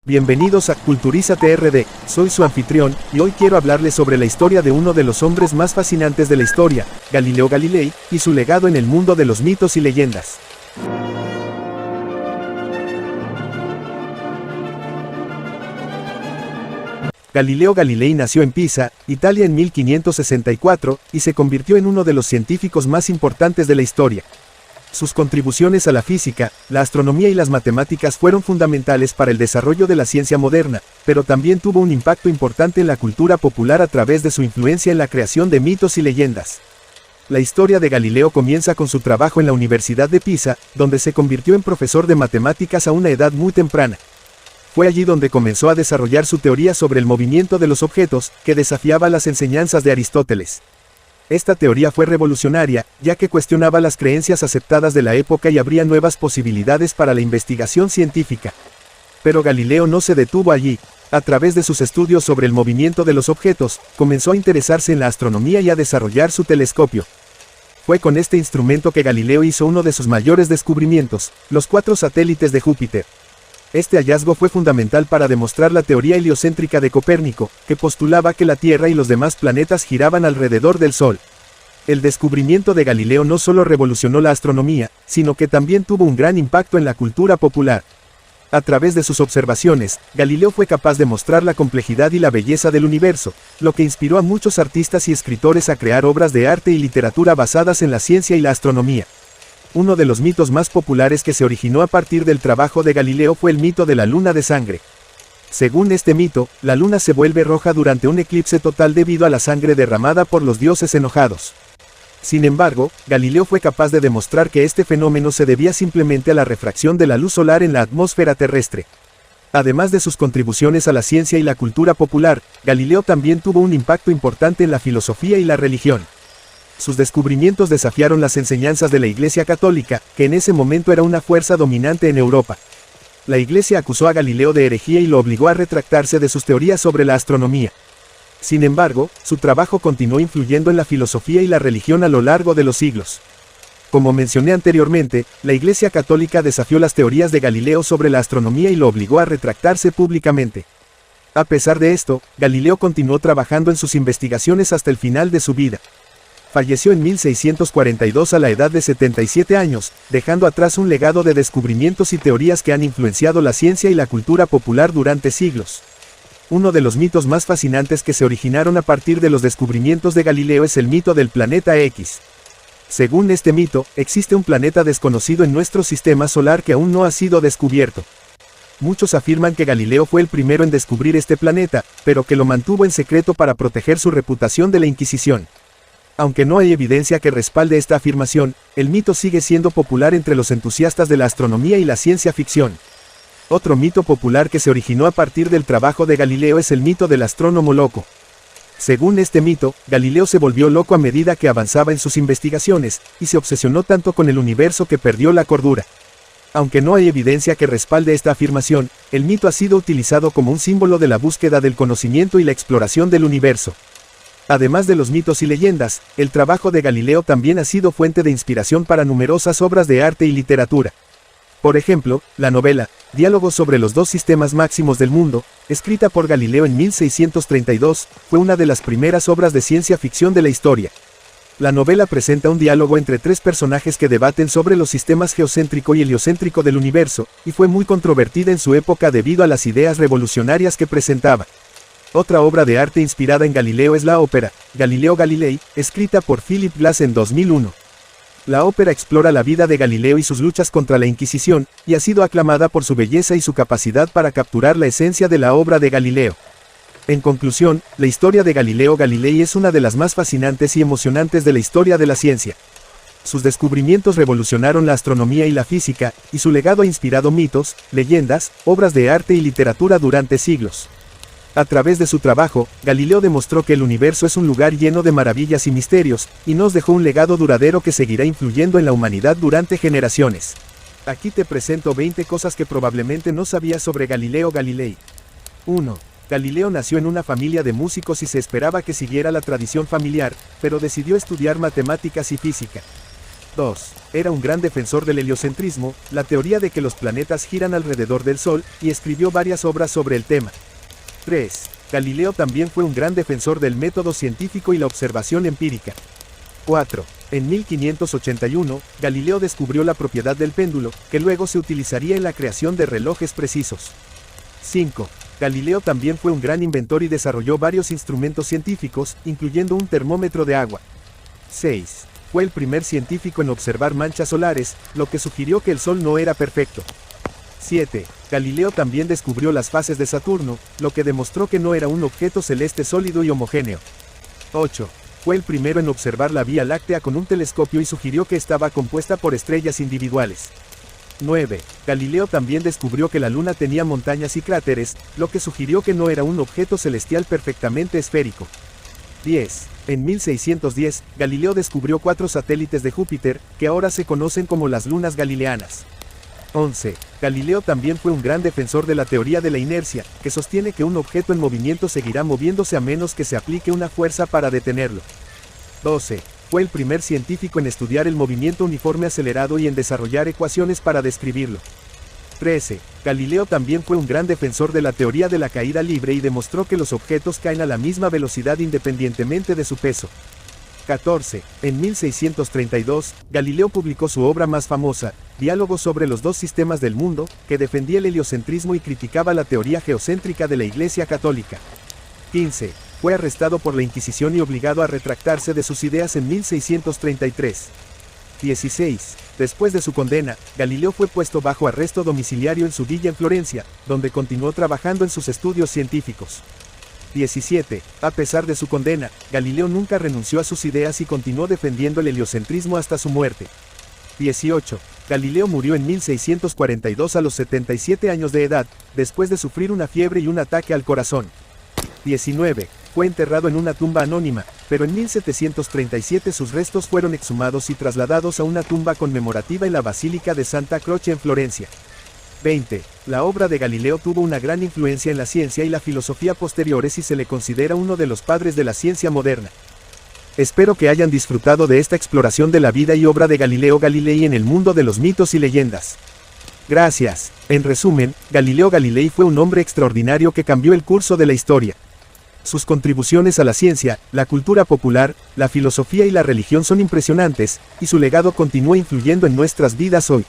Bienvenidos a Culturízate RD, soy su anfitrión, y hoy quiero hablarles sobre la historia de uno de los hombres más fascinantes de la historia, Galileo Galilei, y su legado en el mundo de los mitos y leyendas. Galileo Galilei nació en Pisa, Italia en 1564, y se convirtió en uno de los científicos más importantes de la historia. Sus contribuciones a la física, la astronomía y las matemáticas fueron fundamentales para el desarrollo de la ciencia moderna, pero también tuvo un impacto importante en la cultura popular a través de su influencia en la creación de mitos y leyendas. La historia de Galileo comienza con su trabajo en la Universidad de Pisa, donde se convirtió en profesor de matemáticas a una edad muy temprana. Fue allí donde comenzó a desarrollar su teoría sobre el movimiento de los objetos, que desafiaba las enseñanzas de Aristóteles. Esta teoría fue revolucionaria, ya que cuestionaba las creencias aceptadas de la época y abría nuevas posibilidades para la investigación científica. Pero Galileo no se detuvo allí. A través de sus estudios sobre el movimiento de los objetos, comenzó a interesarse en la astronomía y a desarrollar su telescopio. Fue con este instrumento que Galileo hizo uno de sus mayores descubrimientos, los 4 satélites de Júpiter. Este hallazgo fue fundamental para demostrar la teoría heliocéntrica de Copérnico, que postulaba que la Tierra y los demás planetas giraban alrededor del Sol. El descubrimiento de Galileo no solo revolucionó la astronomía, sino que también tuvo un gran impacto en la cultura popular. A través de sus observaciones, Galileo fue capaz de mostrar la complejidad y la belleza del universo, lo que inspiró a muchos artistas y escritores a crear obras de arte y literatura basadas en la ciencia y la astronomía. Uno de los mitos más populares que se originó a partir del trabajo de Galileo fue el mito de la luna de sangre. Según este mito, la luna se vuelve roja durante un eclipse total debido a la sangre derramada por los dioses enojados. Sin embargo, Galileo fue capaz de demostrar que este fenómeno se debía simplemente a la refracción de la luz solar en la atmósfera terrestre. Además de sus contribuciones a la ciencia y la cultura popular, Galileo también tuvo un impacto importante en la filosofía y la religión. Sus descubrimientos desafiaron las enseñanzas de la Iglesia Católica, que en ese momento era una fuerza dominante en Europa. La Iglesia acusó a Galileo de herejía y lo obligó a retractarse de sus teorías sobre la astronomía. Sin embargo, su trabajo continuó influyendo en la filosofía y la religión a lo largo de los siglos. Como mencioné anteriormente, la Iglesia Católica desafió las teorías de Galileo sobre la astronomía y lo obligó a retractarse públicamente. A pesar de esto, Galileo continuó trabajando en sus investigaciones hasta el final de su vida. Falleció en 1642 a la edad de 77 años, dejando atrás un legado de descubrimientos y teorías que han influenciado la ciencia y la cultura popular durante siglos. Uno de los mitos más fascinantes que se originaron a partir de los descubrimientos de Galileo es el mito del planeta X. Según este mito, existe un planeta desconocido en nuestro sistema solar que aún no ha sido descubierto. Muchos afirman que Galileo fue el primero en descubrir este planeta, pero que lo mantuvo en secreto para proteger su reputación de la Inquisición. Aunque no hay evidencia que respalde esta afirmación, el mito sigue siendo popular entre los entusiastas de la astronomía y la ciencia ficción. Otro mito popular que se originó a partir del trabajo de Galileo es el mito del astrónomo loco. Según este mito, Galileo se volvió loco a medida que avanzaba en sus investigaciones, y se obsesionó tanto con el universo que perdió la cordura. Aunque no hay evidencia que respalde esta afirmación, el mito ha sido utilizado como un símbolo de la búsqueda del conocimiento y la exploración del universo. Además de los mitos y leyendas, el trabajo de Galileo también ha sido fuente de inspiración para numerosas obras de arte y literatura. Por ejemplo, la novela, Diálogos sobre los dos sistemas máximos del mundo, escrita por Galileo en 1632, fue una de las primeras obras de ciencia ficción de la historia. La novela presenta un diálogo entre 3 personajes que debaten sobre los sistemas geocéntrico y heliocéntrico del universo, y fue muy controvertida en su época debido a las ideas revolucionarias que presentaba. Otra obra de arte inspirada en Galileo es la ópera, Galileo Galilei, escrita por Philip Glass en 2001. La ópera explora la vida de Galileo y sus luchas contra la Inquisición, y ha sido aclamada por su belleza y su capacidad para capturar la esencia de la obra de Galileo. En conclusión, la historia de Galileo Galilei es una de las más fascinantes y emocionantes de la historia de la ciencia. Sus descubrimientos revolucionaron la astronomía y la física, y su legado ha inspirado mitos, leyendas, obras de arte y literatura durante siglos. A través de su trabajo, Galileo demostró que el universo es un lugar lleno de maravillas y misterios, y nos dejó un legado duradero que seguirá influyendo en la humanidad durante generaciones. Aquí te presento 20 cosas que probablemente no sabías sobre Galileo Galilei. 1. Galileo nació en una familia de músicos y se esperaba que siguiera la tradición familiar, pero decidió estudiar matemáticas y física. 2. Era un gran defensor del heliocentrismo, la teoría de que los planetas giran alrededor del Sol, y escribió varias obras sobre el tema. 3. Galileo también fue un gran defensor del método científico y la observación empírica. 4. En 1581, Galileo descubrió la propiedad del péndulo, que luego se utilizaría en la creación de relojes precisos. 5. Galileo también fue un gran inventor y desarrolló varios instrumentos científicos, incluyendo un termómetro de agua. 6. Fue el primer científico en observar manchas solares, lo que sugirió que el Sol no era perfecto. 7. Galileo también descubrió las fases de Saturno, lo que demostró que no era un objeto celeste sólido y homogéneo. 8. Fue el primero en observar la Vía Láctea con un telescopio y sugirió que estaba compuesta por estrellas individuales. 9. Galileo también descubrió que la Luna tenía montañas y cráteres, lo que sugirió que no era un objeto celestial perfectamente esférico. 10. En 1610, Galileo descubrió 4 satélites de Júpiter, que ahora se conocen como las lunas galileanas. 11. Galileo también fue un gran defensor de la teoría de la inercia, que sostiene que un objeto en movimiento seguirá moviéndose a menos que se aplique una fuerza para detenerlo. 12. Fue el primer científico en estudiar el movimiento uniforme acelerado y en desarrollar ecuaciones para describirlo. 13. Galileo también fue un gran defensor de la teoría de la caída libre y demostró que los objetos caen a la misma velocidad independientemente de su peso. 14. En 1632, Galileo publicó su obra más famosa, Diálogos sobre los dos sistemas del mundo, que defendía el heliocentrismo y criticaba la teoría geocéntrica de la Iglesia Católica. 15. Fue arrestado por la Inquisición y obligado a retractarse de sus ideas en 1633. 16. Después de su condena, Galileo fue puesto bajo arresto domiciliario en su villa en Florencia, donde continuó trabajando en sus estudios científicos. 17. A pesar de su condena, Galileo nunca renunció a sus ideas y continuó defendiendo el heliocentrismo hasta su muerte. 18. Galileo murió en 1642 a los 77 años de edad, después de sufrir una fiebre y un ataque al corazón. 19. Fue enterrado en una tumba anónima, pero en 1737 sus restos fueron exhumados y trasladados a una tumba conmemorativa en la Basílica de Santa Croce en Florencia. 20. La obra de Galileo tuvo una gran influencia en la ciencia y la filosofía posteriores y se le considera uno de los padres de la ciencia moderna. Espero que hayan disfrutado de esta exploración de la vida y obra de Galileo Galilei en el mundo de los mitos y leyendas. Gracias. En resumen, Galileo Galilei fue un hombre extraordinario que cambió el curso de la historia. Sus contribuciones a la ciencia, la cultura popular, la filosofía y la religión son impresionantes, y su legado continúa influyendo en nuestras vidas hoy.